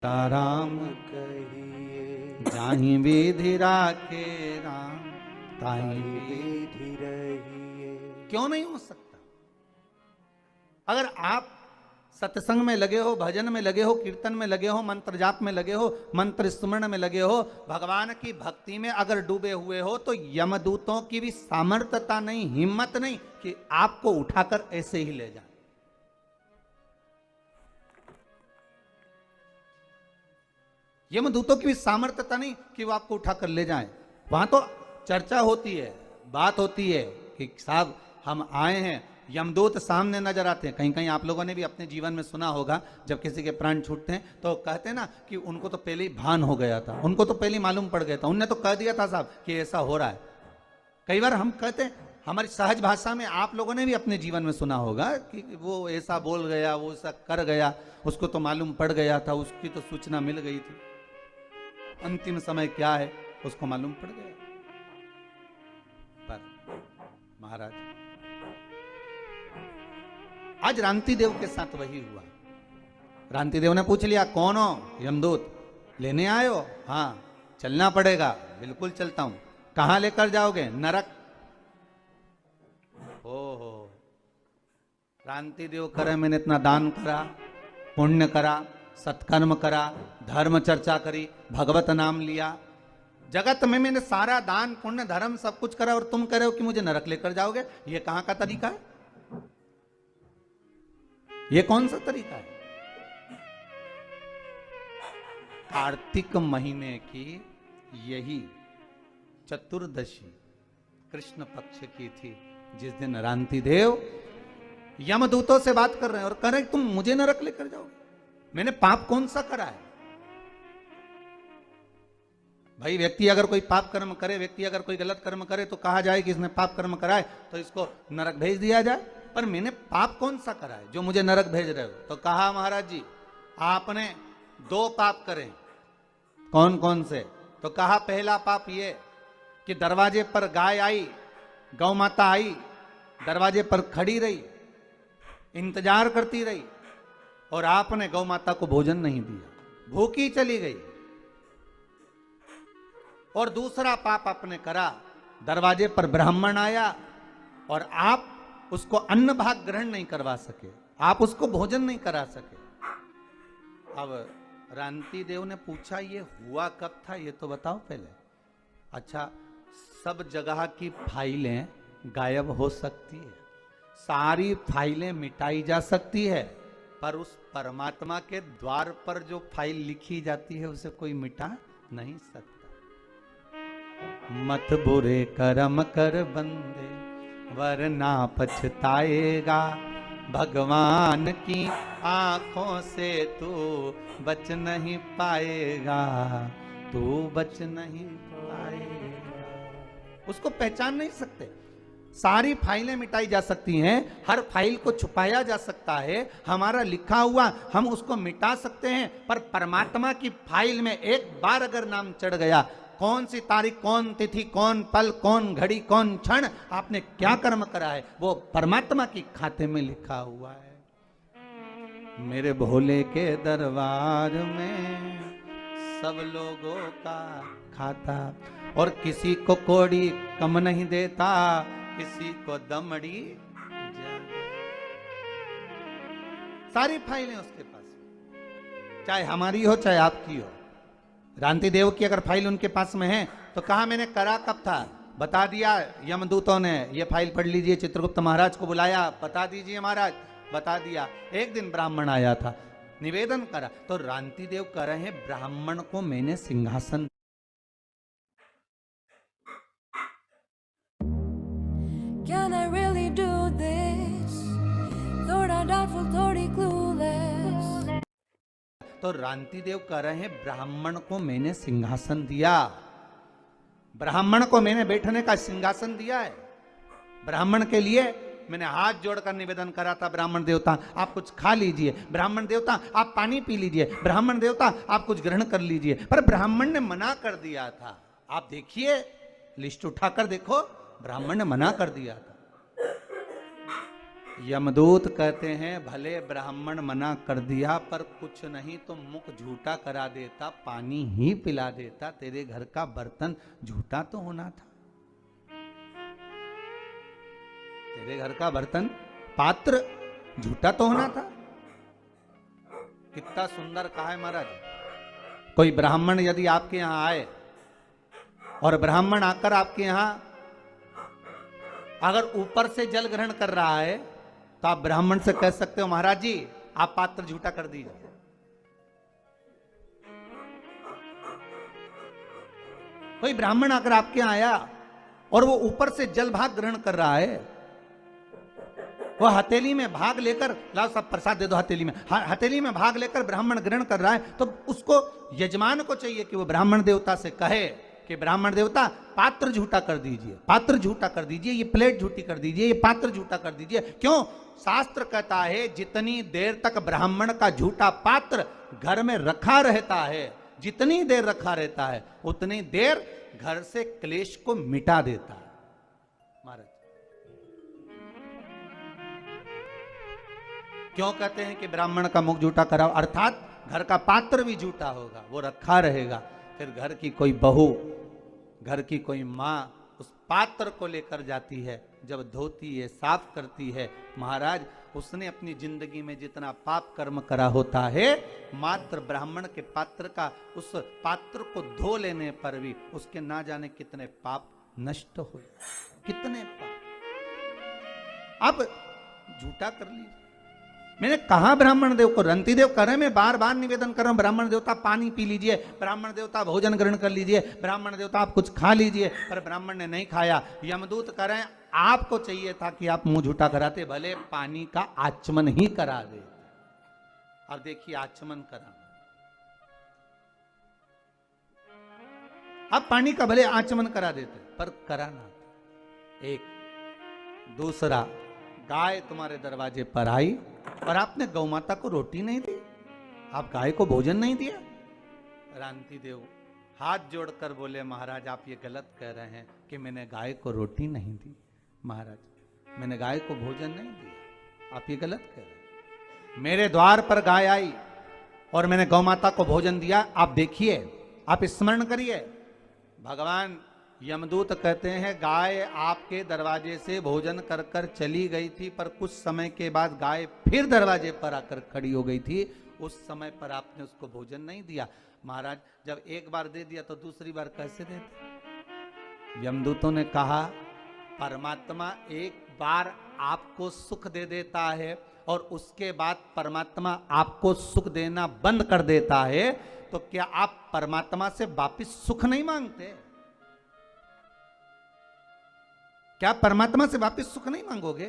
राम कहिए जाहि विधि राखे राम ताहि विधि रहिए। क्यों नहीं हो सकता? अगर आप सत्संग में लगे हो, भजन में लगे हो, कीर्तन में लगे हो, मंत्र जाप में लगे हो, मंत्र स्मरण में लगे हो, भगवान की भक्ति में अगर डूबे हुए हो, तो यमदूतों की भी सामर्थ्यता नहीं, हिम्मत नहीं कि आपको उठाकर ऐसे ही ले जाए। यमदूतों की भी सामर्थ्यता नहीं कि वो आपको उठाकर ले जाएं। वहां तो चर्चा होती है, बात होती है कि साहब हम आए हैं, यमदूत सामने नजर आते हैं। कहीं कहीं आप लोगों ने भी अपने जीवन में सुना होगा, जब किसी के प्राण छूटते हैं तो कहते हैं ना कि उनको तो पहले ही भान हो गया था, उनको तो पहले ही मालूम पड़ गया था, उनने तो कह दिया था साहब कि ऐसा हो रहा है। कई बार हम कहते हैं, हमारी सहज भाषा में आप लोगों ने भी अपने जीवन में सुना होगा कि वो ऐसा बोल गया, वो ऐसा कर गया, उसको तो मालूम पड़ गया था, उसकी तो सूचना मिल गई थी, अंतिम समय क्या है उसको मालूम पड़ गया। पर महाराज आज रांति देव के साथ वही हुआ। रांति देव ने पूछ लिया, कौन हो? यमदूत। लेने आए हो? हाँ। चलना पड़ेगा। बिल्कुल चलता हूं। कहां लेकर जाओगे? नरक। हो रांति देव करे, मैंने इतना दान करा, पुण्य करा, सत्कर्म करा, धर्म चर्चा करी, भगवत नाम लिया, जगत में मैंने सारा दान पुण्य धर्म सब कुछ करा, और तुम कह रहे हो कि मुझे नरक लेकर जाओगे? ये कहां का तरीका है? ये कौन सा तरीका है? कार्तिक महीने की यही चतुर्दशी कृष्ण पक्ष की थी, जिस दिन रांति देव यमदूतों से बात कर रहे हैं और कह रहे हैं तुम मुझे नरक लेकर जाओगे। मैंने पाप कौन सा करा है? भाई व्यक्ति अगर कोई पाप कर्म करे, व्यक्ति अगर कोई गलत कर्म करे तो कहा जाए कि इसने पाप कर्म करा है तो इसको नरक भेज दिया जाए। पर मैंने पाप कौन सा करा है जो मुझे नरक भेज रहे हो? तो कहा महाराज जी आपने 2 पाप करे। कौन कौन से? तो कहा पहला पाप ये कि दरवाजे पर गाय आई, गौ माता आई, दरवाजे पर खड़ी रही, इंतजार करती रही, और आपने गौ माता को भोजन नहीं दिया, भूखी चली गई। और दूसरा पाप आपने करा, दरवाजे पर ब्राह्मण आया और आप उसको अन्न भाग ग्रहण नहीं करवा सके, आप उसको भोजन नहीं करा सके। अब रांति देव ने पूछा ये हुआ कब था, ये तो बताओ पहले। अच्छा, सब जगह की फाइलें गायब हो सकती है, सारी फाइलें मिटाई जा सकती है, पर उस परमात्मा के द्वार पर जो फाइल लिखी जाती है उसे कोई मिटा नहीं सकता। मत बुरे कर्म कर बंदे वरना पछताएगा, भगवान की आंखों से तू बच नहीं पाएगा, तू बच नहीं पाएगा। उसको पहचान नहीं सकते। सारी फाइलें मिटाई जा सकती हैं, हर फाइल को छुपाया जा सकता है, हमारा लिखा हुआ हम उसको मिटा सकते हैं, पर परमात्मा की फाइल में एक बार अगर नाम चढ़ गया, कौन सी तारीख, कौन तिथि, कौन पल, कौन घड़ी, कौन क्षण आपने क्या कर्म करा है, वो परमात्मा की खाते में लिखा हुआ है। मेरे भोले के दरबार में सब लोगों का खाता, और किसी को कोड़ी कम नहीं देता, किसी को दमड़ी ज्यादा। सारी फाइलें उसके पास, चाहे हमारी हो चाहे आपकी हो। रांति देव की अगर फाइल उनके पास में है तो कहा मैंने करा कब था, बता दिया। यमदूतों ने ये फाइल पढ़ लीजिए, चित्रगुप्त महाराज को बुलाया, बता दीजिए महाराज, बता दिया। एक दिन ब्राह्मण आया था, निवेदन करा, तो रांति देव कह रहे हैं ब्राह्मण को मैंने सिंहासन। Can I really do this? Thought I doubtful, thought he clueless. तो रांति देव कह रहे हैं ब्राह्मण को मैंने सिंहासन दिया, ब्राह्मण को मैंने बैठने का सिंहासन दिया है। ब्राह्मण के लिए मैंने हाथ जोड़कर निवेदन करा था, ब्राह्मण देवता आप कुछ खा लीजिए, ब्राह्मण देवता आप पानी पी लीजिए, ब्राह्मण देवता आप कुछ ग्रहण कर लीजिए, पर ब्राह्मण ने मना कर दिया था। आप देखिए, लिस्ट उठाकर देखो, ब्राह्मण ने मना कर दिया था। यमदूत कहते हैं भले ब्राह्मण मना कर दिया पर कुछ नहीं तो मुख झूठा करा देता, पानी ही पिला देता, तेरे घर का बर्तन झूठा तो होना था। तेरे घर का बर्तन पात्र झूठा तो होना था। कितना सुंदर कहा है महाराज। कोई ब्राह्मण यदि आपके यहां आए और ब्राह्मण आकर आपके यहां अगर ऊपर से जल ग्रहण कर रहा है तो आप ब्राह्मण से कह सकते हो महाराज जी आप पात्र झूठा कर दीजिए। कोई ब्राह्मण आकर आपके यहां आया और वो ऊपर से जल भाग ग्रहण कर रहा है, वो हथेली में भाग लेकर, लाओ सब प्रसाद दे दो हथेली में, हथेली में भाग लेकर ब्राह्मण ग्रहण कर रहा है, तो उसको यजमान को चाहिए कि वो ब्राह्मण देवता से कहे कि ब्राह्मण देवता पात्र झूठा कर दीजिए, पात्र झूठा कर दीजिए, ये प्लेट झूठी कर दीजिए, ये पात्र झूठा कर दीजिए। क्यों? शास्त्र कहता है जितनी देर तक ब्राह्मण का झूठा पात्र घर में रखा रहता है, जितनी देर रखा रहता है उतनी देर घर से क्लेश को मिटा देता है। महाराज क्यों कहते हैं कि ब्राह्मण का मुख झूठा कराओ? अर्थात घर का पात्र भी झूठा होगा, वो रखा रहेगा, फिर घर की कोई बहू, घर की कोई माँ उस पात्र को लेकर जाती है, जब धोती है, साफ करती है, महाराज उसने अपनी जिंदगी में जितना पाप कर्म करा होता है, मात्र ब्राह्मण के पात्र का, उस पात्र को धो लेने पर भी उसके ना जाने कितने पाप नष्ट हो, कितने पाप। अब झूठा कर लीजिए। मैंने कहा ब्राह्मण देव को, रंती देव करे, मैं बार बार निवेदन कर रहा हूं, ब्राह्मण देवता पानी पी लीजिए, ब्राह्मण देवता भोजन ग्रहण कर लीजिए, ब्राह्मण देवता आप कुछ खा लीजिए, पर ब्राह्मण ने नहीं खाया। यमदूत करें, आपको चाहिए था कि आप मुंह झूठा कराते, भले पानी का आचमन ही करा दे। अब देखिए आचमन करा, आप पानी का भले आचमन करा देते पर कराना। एक दूसरा, गाय तुम्हारे दरवाजे पर आई और आपने गौ माता को रोटी नहीं दी, आप गाय को भोजन नहीं दिया। रांति देव हाथ जोड़कर बोले महाराज आप ये गलत कह रहे हैं कि मैंने गाय को रोटी नहीं दी। महाराज मैंने गाय को भोजन नहीं दिया, आप ये गलत कह रहे हैं। मेरे द्वार पर गाय आई और मैंने गौ माता को भोजन दिया। आप देखिए, आप स्मरण करिए, भगवान यमदूत कहते हैं गाय आपके दरवाजे से भोजन कर कर चली गई थी, पर कुछ समय के बाद गाय फिर दरवाजे पर आकर खड़ी हो गई थी, उस समय पर आपने उसको भोजन नहीं दिया। महाराज जब एक बार दे दिया तो दूसरी बार कैसे देते? यमदूतों ने कहा परमात्मा एक बार आपको सुख दे देता है और उसके बाद परमात्मा आपको सुख देना बंद कर देता है, तो क्या आप परमात्मा से वापिस सुख नहीं मांगते? क्या परमात्मा से वापिस सुख नहीं मांगोगे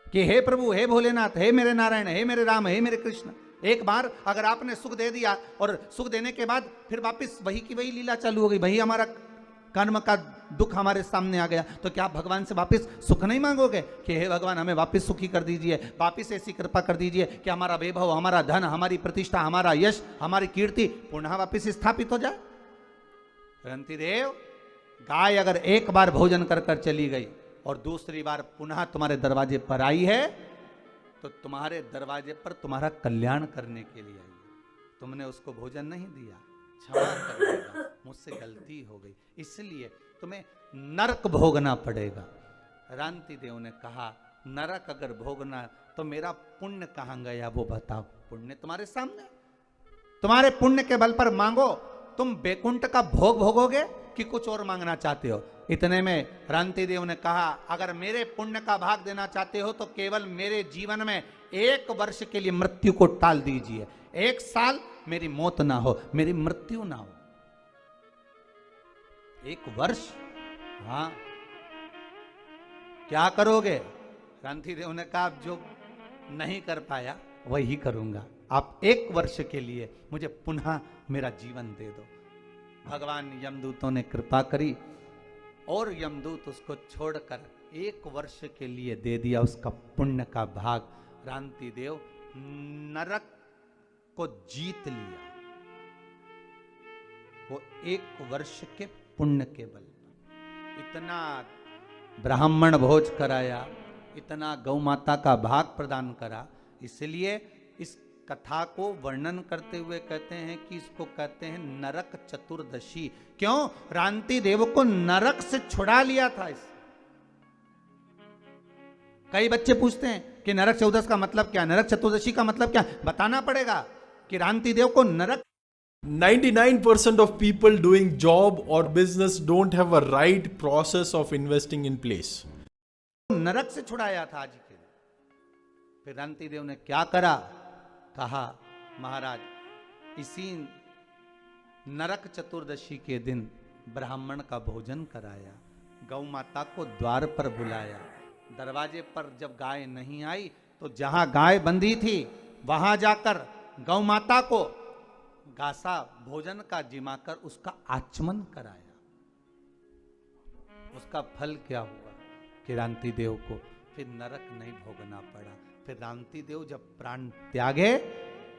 कि हे प्रभु, हे भोलेनाथ, हे मेरे नारायण, हे मेरे राम, हे मेरे कृष्ण? एक बार अगर आपने सुख दे दिया और सुख देने के बाद फिर वापिस वही की वही लीला चालू हो गई, वही हमारा कर्म का दुख हमारे सामने आ गया, तो क्या आप भगवान से वापिस सुख नहीं मांगोगे कि हे भगवान हमें वापिस सुखी कर दीजिए, वापिस ऐसी कृपा कर दीजिए कि हमारा वैभव, हमारा धन, हमारी प्रतिष्ठा, हमारा यश, हमारी कीर्ति पुनः वापिस स्थापित हो जाए? रंती देव, गाय अगर एक बार भोजन कर कर चली गई और दूसरी बार पुनः तुम्हारे दरवाजे पर आई है, तो तुम्हारे दरवाजे पर तुम्हारा कल्याण करने के लिए आई है। तुमने उसको भोजन नहीं दिया, क्षमा कर देगा, मुझसे गलती हो गई, इसलिए तुम्हें नरक भोगना पड़ेगा। रांति देव ने कहा नरक अगर भोगना तो मेरा पुण्य कहां गया वो बताओ। पुण्य तुम्हारे सामने, तुम्हारे पुण्य के बल पर मांगो, तुम बैकुंठ का भोग भोगोगे कि कुछ और मांगना चाहते हो? इतने में रांति देव ने कहा अगर मेरे पुण्य का भाग देना चाहते हो तो केवल मेरे जीवन में 1 वर्ष के लिए मृत्यु को टाल दीजिए, 1 साल मेरी मौत ना हो, मेरी मृत्यु ना हो। 1 वर्ष? हाँ, क्या करोगे? रांति देव ने कहा जो नहीं कर पाया वही करूंगा, आप 1 वर्ष के लिए मुझे पुनः मेरा जीवन दे दो। भगवान यमदूतों ने कृपा करी और यमदूत उसको छोड़कर 1 वर्ष के लिए दे दिया उसका पुण्य का भाग। रांति देव नरक को जीत लिया, वो 1 वर्ष के पुण्य के बल पर। इतना ब्राह्मण भोज कराया, इतना गौ माता का भाग प्रदान करा। इसलिए इस कथा को वर्णन करते हुए कहते हैं कि इसको कहते हैं नरक चतुर्दशी। क्यों? रांति देव को नरक से छुड़ा लिया था इस। कई बच्चे पूछते हैं कि नरक चतुर्दशी का मतलब क्या, नरक चतुर्दशी का मतलब क्या? बताना पड़ेगा कि रांति देव को नरक 99% of people doing job or business don't have a right process of investing in place. नरक से छुड़ाया था आज के दिन। फिर रांति देव ने क्या करा? कहा महाराज इसी नरक चतुर्दशी के दिन ब्राह्मण का भोजन कराया, गौ माता को द्वार पर बुलाया। दरवाजे पर जब गाय नहीं आई तो जहां गाय बंधी थी वहां जाकर गौ माता को गासा भोजन का जिमाकर उसका आचमन कराया। उसका फल क्या हुआ कि रांति देव को फिर नरक नहीं भोगना पड़ा। फिर रांति देव जब प्राण त्यागे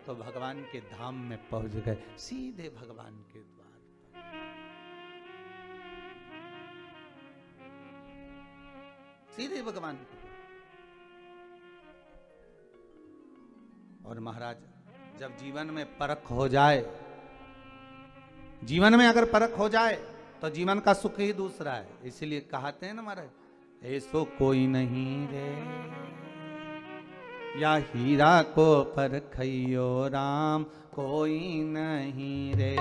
तो भगवान के धाम में पहुंच गए, सीधे भगवान के द्वार पर, सीधे भगवान के द्वार। और महाराज जब जीवन में परख हो जाए, जीवन में अगर परख हो जाए तो जीवन का सुख ही दूसरा है। इसलिए कहते हैं ना महाराज, ऐसो कोई नहीं रे या हीरा को परखइयो राम, कोई नहीं रे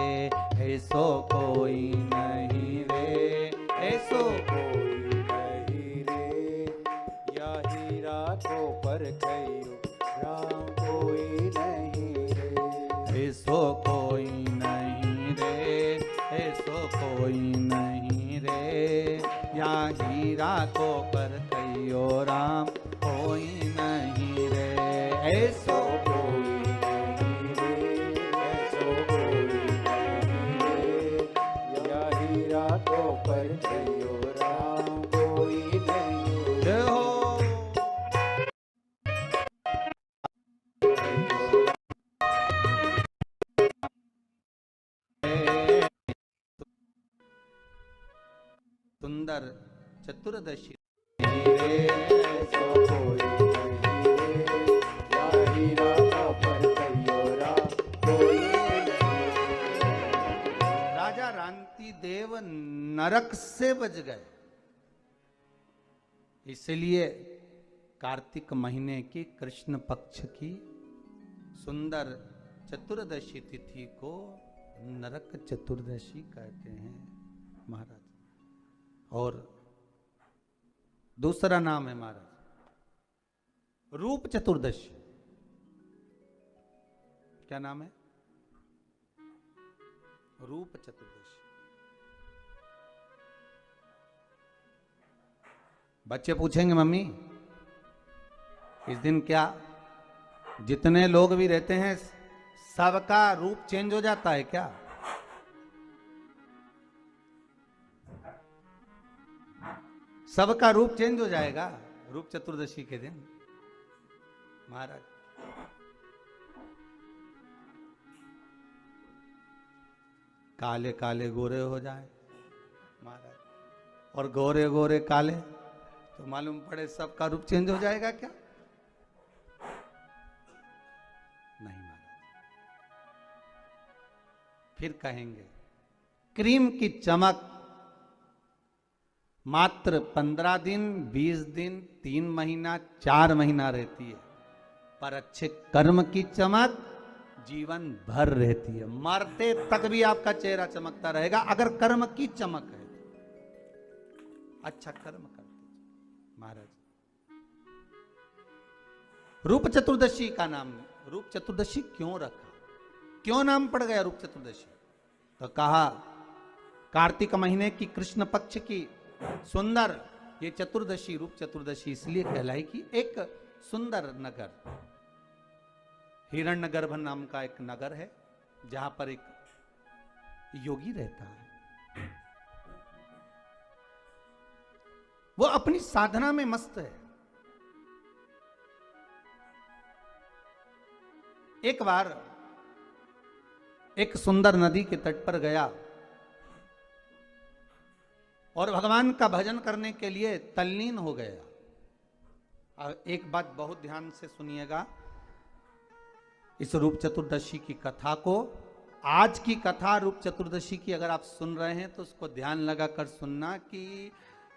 ऐसो कोई नहीं रे, ऐसो कोई नहीं रे या हीरा को परखइयो राम, कोई नहीं रे ऐसो कोई नहीं रे, ऐसो कोई नहीं रे या हीरा को परखइयो राम, कोई नहीं रे ऐसो कोई नहीं रे, ऐसो कोई नहीं रे या हीरा को परखइयो राम, कोई नहीं रे हो। सुंदर चतुर्दशी राजा रांति देव नरक से बच गए। इसलिए कार्तिक महीने की कृष्ण पक्ष की सुंदर चतुर्दशी तिथि को नरक चतुर्दशी कहते हैं महाराज। और दूसरा नाम है महाराज रूप चतुर्दशी। क्या नाम है? रूप चतुर्दशी। बच्चे पूछेंगे मम्मी इस दिन क्या जितने लोग भी रहते हैं सबका रूप चेंज हो जाता है क्या? सबका रूप चेंज हो जाएगा रूप चतुर्दशी के दिन महाराज। काले काले गोरे हो जाए महाराज, और गोरे गोरे काले तो मालूम पड़े सबका रूप चेंज हो जाएगा क्या? नहीं महाराज। फिर कहेंगे क्रीम की चमक मात्र 15 दिन, 20 दिन, 3 महीना, 4 महीना रहती है, पर अच्छे कर्म की चमक जीवन भर रहती है। मरते तक भी आपका चेहरा चमकता रहेगा अगर कर्म की चमक है। अच्छा कर्म करते महाराज। रूप चतुर्दशी का नाम रूप चतुर्दशी क्यों रखा, क्यों नाम पड़ गया रूप चतुर्दशी? तो कहा कार्तिक महीने की कृष्ण पक्ष की सुंदर ये चतुर्दशी रूप चतुर्दशी इसलिए कहलाई कि एक सुंदर नगर हिरण्यगर्भ नाम का एक नगर है जहां पर एक योगी रहता है। वो अपनी साधना में मस्त है। एक बार एक सुंदर नदी के तट पर गया और भगवान का भजन करने के लिए तल्लीन हो गया। अब एक बात बहुत ध्यान से सुनिएगा, इस रूप चतुर्दशी की कथा को, आज की कथा रूप चतुर्दशी की अगर आप सुन रहे हैं तो उसको ध्यान लगाकर सुनना कि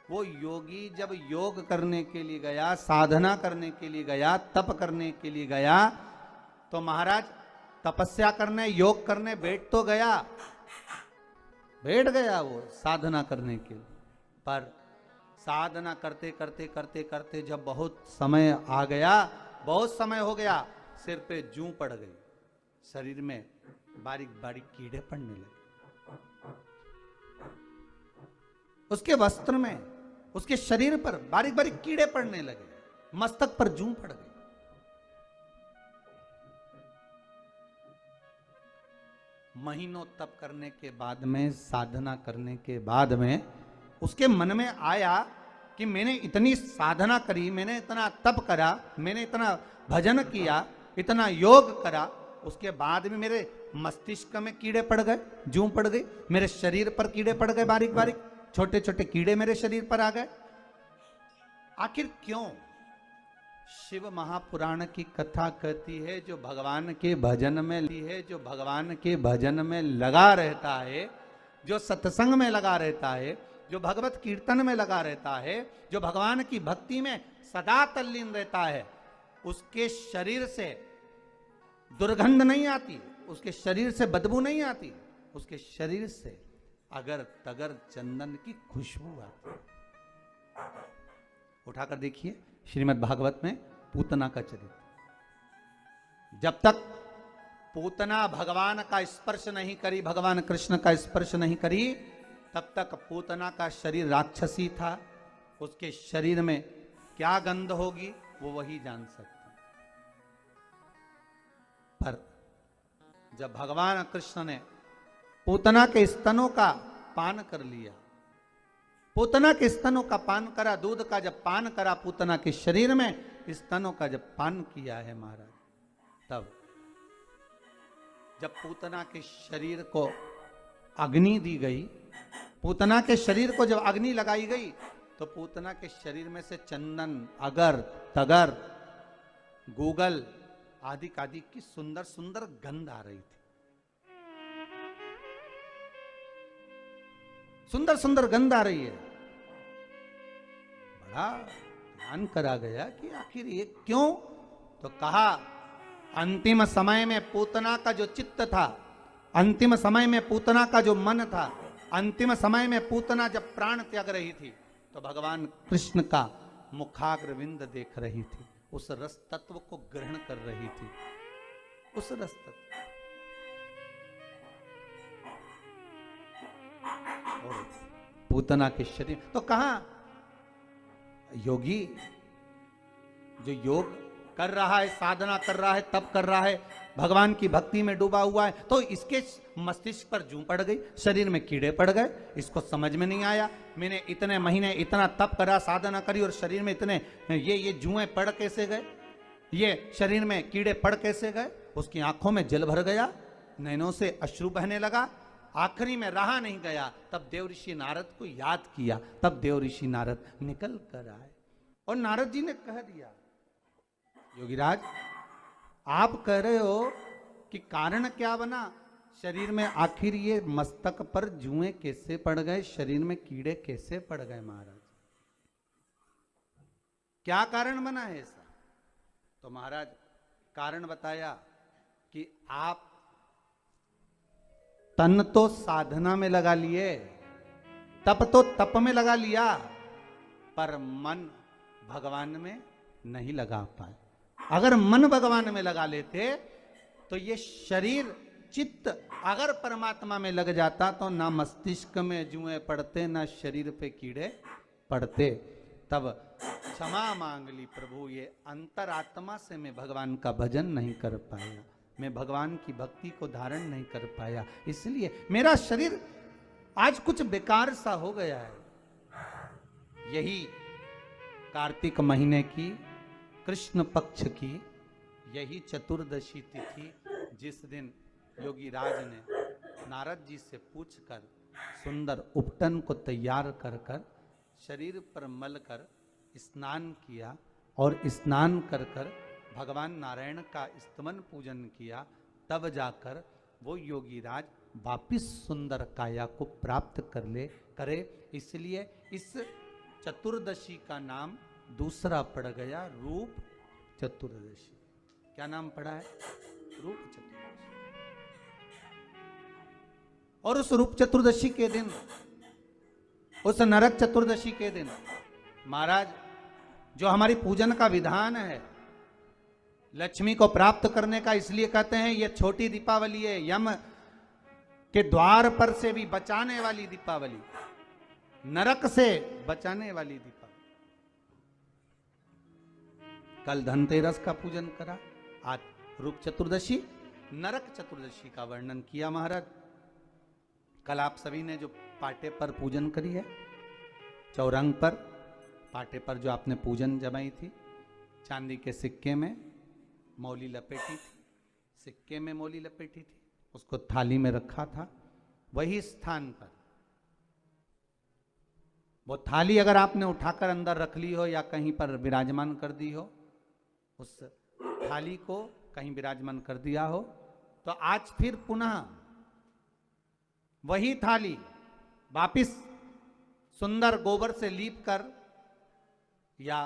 वो योगी जब योग करने के लिए गया, साधना करने के लिए गया, तप करने के लिए गया, तो महाराज तपस्या करने, योग करने बैठ तो गया, बैठ गया वो साधना करने के लिए, पर साधना करते करते करते करते जब बहुत समय आ गया, बहुत समय हो गया, सिर पे जूं पड़ गई, शरीर में बारीक बारीक कीड़े पड़ने लगे, उसके वस्त्र में, उसके शरीर पर बारीक बारीक कीड़े पड़ने लगे, मस्तक पर जूं पड़ गई। महीनों तप करने के बाद में, साधना करने के बाद में उसके मन में आया कि मैंने इतनी साधना करी, मैंने इतना तप करा, मैंने इतना भजन किया, इतना योग करा, उसके बाद भी मेरे मस्तिष्क में कीड़े पड़ गए, जूं पड़ गई, मेरे शरीर पर कीड़े पड़ गए, बारीक बारीक छोटे छोटे कीड़े मेरे शरीर पर आ गए। आखिर क्यों? शिव महापुराण की कथा कहती है, जो भगवान के भजन में है, जो भगवान के भजन में लगा रहता है, जो सत्संग में लगा रहता है, जो भगवत कीर्तन में लगा रहता है, जो भगवान की भक्ति में सदा तल्लीन रहता है, उसके शरीर से दुर्गंध नहीं आती, उसके शरीर से बदबू नहीं आती, उसके शरीर से अगर तगर चंदन की खुशबू आती। उठाकर देखिए श्रीमद् भागवत में पूतना का चरित्र। जब तक पूतना भगवान का स्पर्श नहीं करी, भगवान कृष्ण का स्पर्श नहीं करी, तब तक पूतना का शरीर राक्षसी था। उसके शरीर में क्या गंध होगी वो वही जान सकता। पर जब भगवान कृष्ण ने पूतना के स्तनों का पान कर लिया, पूतना के स्तनों का पान करा, दूध का जब पान करा, पूतना के शरीर में स्तनों का जब पान किया है महाराज, तब जब पूतना के शरीर को अग्नि दी गई, पूतना के शरीर को जब अग्नि लगाई गई, तो पूतना के शरीर में से चंदन, अगर, तगर, गूगल आदि की सुंदर सुंदर गंध आ रही थी, सुंदर सुंदर गंध आ रही है। बड़ा ध्यान करा गया कि आखिर ये क्यों? तो कहा अंतिम समय में पूतना का जो चित्त था, अंतिम समय में पूतना का जो मन था, अंतिम समय में पूतना जब प्राण त्याग रही थी, तो भगवान कृष्ण का मुखाग्रविंद देख रही थी, उस रस तत्व को ग्रहण कर रही थी, उस रस तत्व। और पूतना के शरीर तो कहा योगी जो योग कर रहा है, साधना कर रहा है, तप कर रहा है, भगवान की भक्ति में डूबा हुआ है, तो इसके मस्तिष्क पर जूं पड़ गई, शरीर में कीड़े पड़ गए, इसको समझ में नहीं आया। मैंने इतने महीने इतना तप करा, साधना करी, और शरीर में इतने ये जुएं पड़ कैसे गए, ये शरीर में कीड़े पड़ कैसे गए? उसकी आंखों में जल भर गया, नैनों से अश्रु बहने लगा, आखिरी में रहा नहीं गया। तब देव ऋषि नारद को याद किया, तब देव ऋषि नारद निकल कर आए और नारद जी ने कह दिया, योगीराज आप कह रहे हो कि कारण क्या बना, शरीर में आखिर ये मस्तक पर जुएं कैसे पड़ गए, शरीर में कीड़े कैसे पड़ गए महाराज, क्या कारण बना है ऐसा? तो महाराज कारण बताया कि आप तन तो साधना में लगा लिए, तप तो तप में लगा लिया, पर मन भगवान में नहीं लगा पाए। अगर मन भगवान में लगा लेते तो ये शरीर चित्त अगर परमात्मा में लग जाता तो ना मस्तिष्क में जुएं पड़ते, ना शरीर पे कीड़े पड़ते। तब क्षमा मांग ली प्रभु, ये अंतरात्मा से मैं भगवान का भजन नहीं कर पाया, मैं भगवान की भक्ति को धारण नहीं कर पाया, इसलिए मेरा शरीर आज कुछ बेकार सा हो गया है। यही कार्तिक महीने की कृष्ण पक्ष की यही चतुर्दशी तिथि, जिस दिन योगी राज ने नारद जी से पूछकर सुंदर उपटन को तैयार कर कर शरीर पर मल कर स्नान किया और स्नान कर कर भगवान नारायण का स्तमन पूजन किया, तब जाकर वो योगी राज वापिस सुंदर काया को प्राप्त करे। इसलिए इस चतुर्दशी का नाम दूसरा पड़ गया रूप चतुर्दशी। क्या नाम पड़ा है? रूप चतुर्दशी। और उस रूप चतुर्दशी के दिन, उस नरक चतुर्दशी के दिन महाराज जो हमारी पूजन का विधान है लक्ष्मी को प्राप्त करने का, इसलिए कहते हैं ये छोटी दीपावली है, यम के द्वार पर से भी बचाने वाली दीपावली, नरक से बचाने वाली दीपावली। कल धनतेरस का पूजन करा, आज रूप चतुर्दशी, नरक चतुर्दशी का वर्णन किया महाराज। कल आप सभी ने जो पाटे पर पूजन करी है, चौरंग पर पाटे पर जो आपने पूजन जमाई थी, चांदी के सिक्के में मौली लपेटी थी, सिक्के में मौली लपेटी थी, उसको थाली में रखा था, वही स्थान पर वो थाली अगर आपने उठाकर अंदर रख ली हो या कहीं पर विराजमान कर दी हो, उस थाली को कहीं विराजमान कर दिया हो, तो आज फिर पुनः वही थाली वापिस सुंदर गोबर से लीप कर या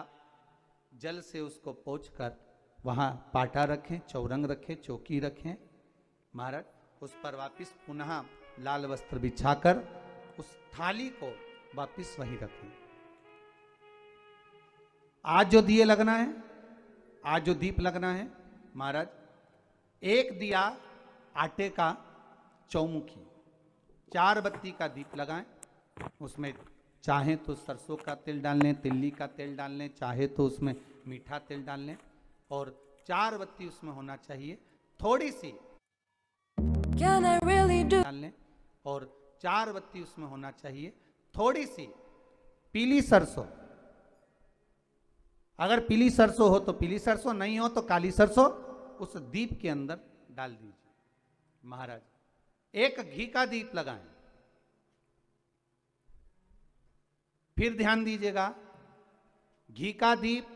जल से उसको पोंछकर वहां पाटा रखें, चौरंग रखें, चौकी रखें महाराज, उस पर वापिस पुनः लाल वस्त्र बिछाकर उस थाली को वापिस वहीं रखें। आज जो दिए लगना है, आज जो दीप लगना है महाराज, एक दिया आटे का चौमुखी, 4 बत्ती का दीप लगाएं, उसमें चाहे तो सरसों का तेल डाल लें, तिल्ली का तेल डाल लें, चाहे तो उसमें मीठा तेल डाल लें, और 4 बत्ती उसमें होना चाहिए, थोड़ी सी Can I really do? डाल लें, और 4 बत्ती उसमें होना चाहिए थोड़ी सी पीली सरसों। अगर पीली सरसों हो तो पीली सरसों, नहीं हो तो काली सरसों उस दीप के अंदर डाल दीजिए महाराज। एक घी का दीप लगाएं। फिर ध्यान दीजिएगा, घी का दीप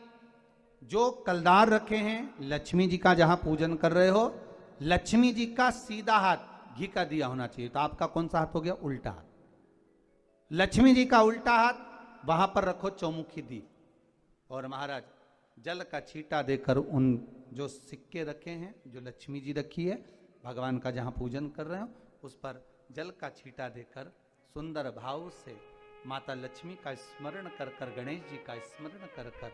जो कलदार रखे हैं, लक्ष्मी जी का जहां पूजन कर रहे हो, लक्ष्मी जी का सीधा हाथ घी का दिया होना चाहिए। तो आपका कौन सा हाथ हो गया? उल्टा हाथ। लक्ष्मी जी का उल्टा हाथ, वहां पर रखो चौमुखी दीप, और महाराज जल का छींटा देकर उन जो सिक्के रखे हैं, जो लक्ष्मी जी रखी है, भगवान का जहां पूजन कर रहे हो, उस पर जल का छींटा देकर सुंदर भाव से माता लक्ष्मी का स्मरण कर कर, गणेश जी का स्मरण कर कर,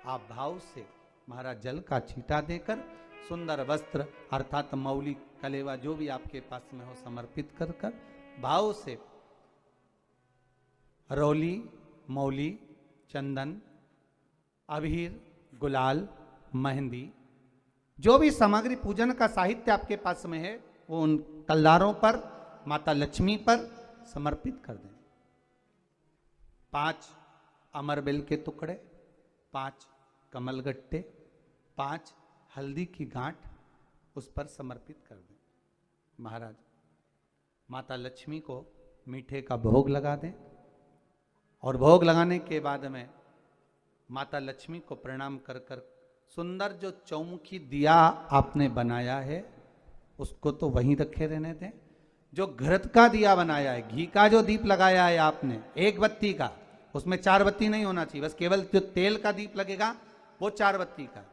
आप भाव से महाराज जल का छींटा देकर सुंदर वस्त्र अर्थात मौली कलेवा जो भी आपके पास में हो समर्पित कर कर भाव से रौली, मौली, चंदन, अबीर, गुलाल, मेहंदी, जो भी सामग्री पूजन का साहित्य आपके पास में है, वो उन कलदारों पर, माता लक्ष्मी पर समर्पित कर दें। 5 अमरबेल के टुकड़े, 5 कमलगट्टे, 5 हल्दी की गांठ उस पर समर्पित कर दें महाराज। माता लक्ष्मी को मीठे का भोग लगा दें, और भोग लगाने के बाद में माता लक्ष्मी को प्रणाम कर कर सुंदर जो चौमुखी दिया आपने बनाया है उसको तो वहीं रखे रहने दें। जो घृत का दिया बनाया है, घी का जो दीप लगाया है आपने 1 बत्ती का, उसमें 4 बत्ती नहीं होना चाहिए, बस केवल जो तेल का दीप लगेगा वो 4 बत्ती का,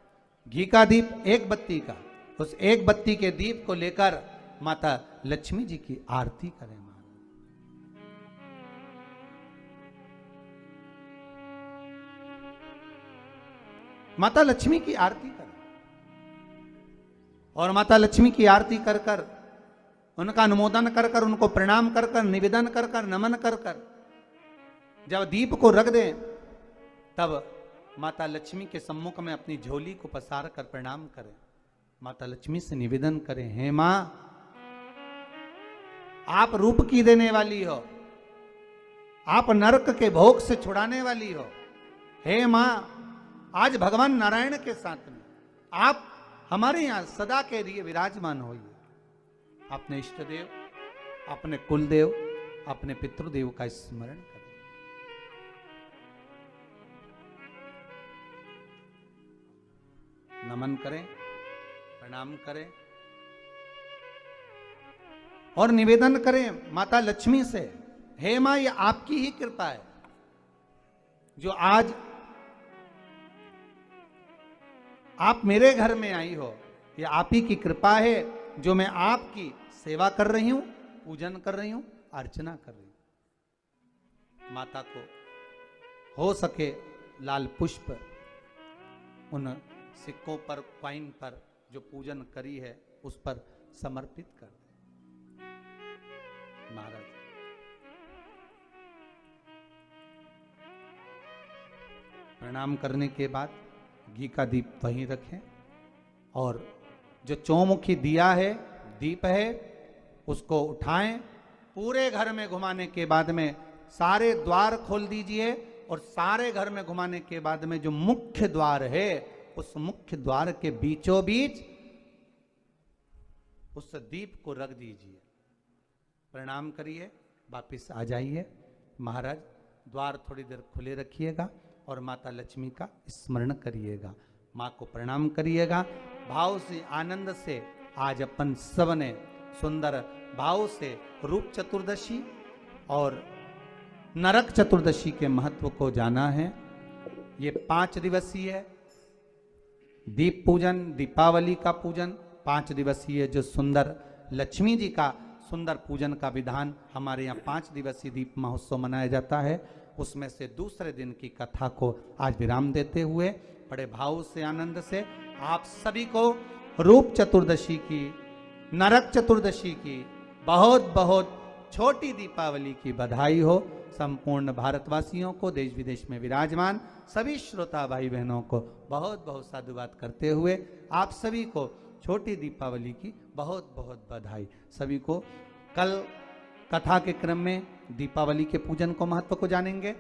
घी का दीप 1 बत्ती का, उस 1 बत्ती के दीप को लेकर माता लक्ष्मी जी की आरती करें। माता लक्ष्मी की आरती करें, और माता लक्ष्मी की आरती कर कर, उनका अनुमोदन कर कर, उनको प्रणाम कर कर, निवेदन कर कर, नमन कर कर जब दीप को रख दें, तब माता लक्ष्मी के सम्मुख में अपनी झोली को पसार कर प्रणाम करें। माता लक्ष्मी से निवेदन करें, हे मां, आप रूप की देने वाली हो, आप नरक के भोग से छुड़ाने वाली हो। हे मां, आज भगवान नारायण के साथ में आप हमारे यहां सदा के लिए विराजमान होइए। अपने इष्ट देव, अपने कुल देव, अपने पितृदेव का स्मरण करें। नमन करें, प्रणाम करें और निवेदन करें माता लक्ष्मी से, हे मां ये आपकी ही कृपा है जो आज आप मेरे घर में आई हो। ये आप ही की कृपा है जो मैं आपकी सेवा कर रही हूं, पूजन कर रही हूं, अर्चना कर रही हूं। माता को हो सके लाल पुष्प उन सिक्कों पर, क्वाइन पर जो पूजन करी है उस पर समर्पित कर दे। महाराज प्रणाम करने के बाद घी का दीप वहीं रखें और जो चौमुखी दिया है, दीप है, उसको उठाएं, पूरे घर में घुमाने के बाद में सारे द्वार खोल दीजिए और सारे घर में घुमाने के बाद में जो मुख्य द्वार है उस मुख्य द्वार के बीचों बीच उस दीप को रख दीजिए। प्रणाम करिए, वापिस आ जाइए। महाराज द्वार थोड़ी देर खुले रखिएगा और माता लक्ष्मी का स्मरण करिएगा, माँ को प्रणाम करिएगा। भाव से, आनंद से आज अपन सब ने सुंदर भाव से रूप चतुर्दशी और नरक चतुर्दशी के महत्व को जाना है। ये 5 दिवसीय है दीप पूजन, दीपावली का पूजन 5 दिवसीय, जो सुंदर लक्ष्मी जी का सुंदर पूजन का विधान हमारे यहाँ 5 दिवसीय दीप महोत्सव मनाया जाता है। उसमें से दूसरे दिन की कथा को आज विराम देते हुए बड़े भाव से, आनंद से आप सभी को रूप चतुर्दशी की, नरक चतुर्दशी की बहुत बहुत छोटी दीपावली की बधाई हो। संपूर्ण भारतवासियों को, देश विदेश में विराजमान सभी श्रोता भाई बहनों को बहुत बहुत साधुवाद करते हुए आप सभी को छोटी दीपावली की बहुत बहुत बधाई। सभी को कल कथा के क्रम में दीपावली के पूजन को महत्व को जानेंगे।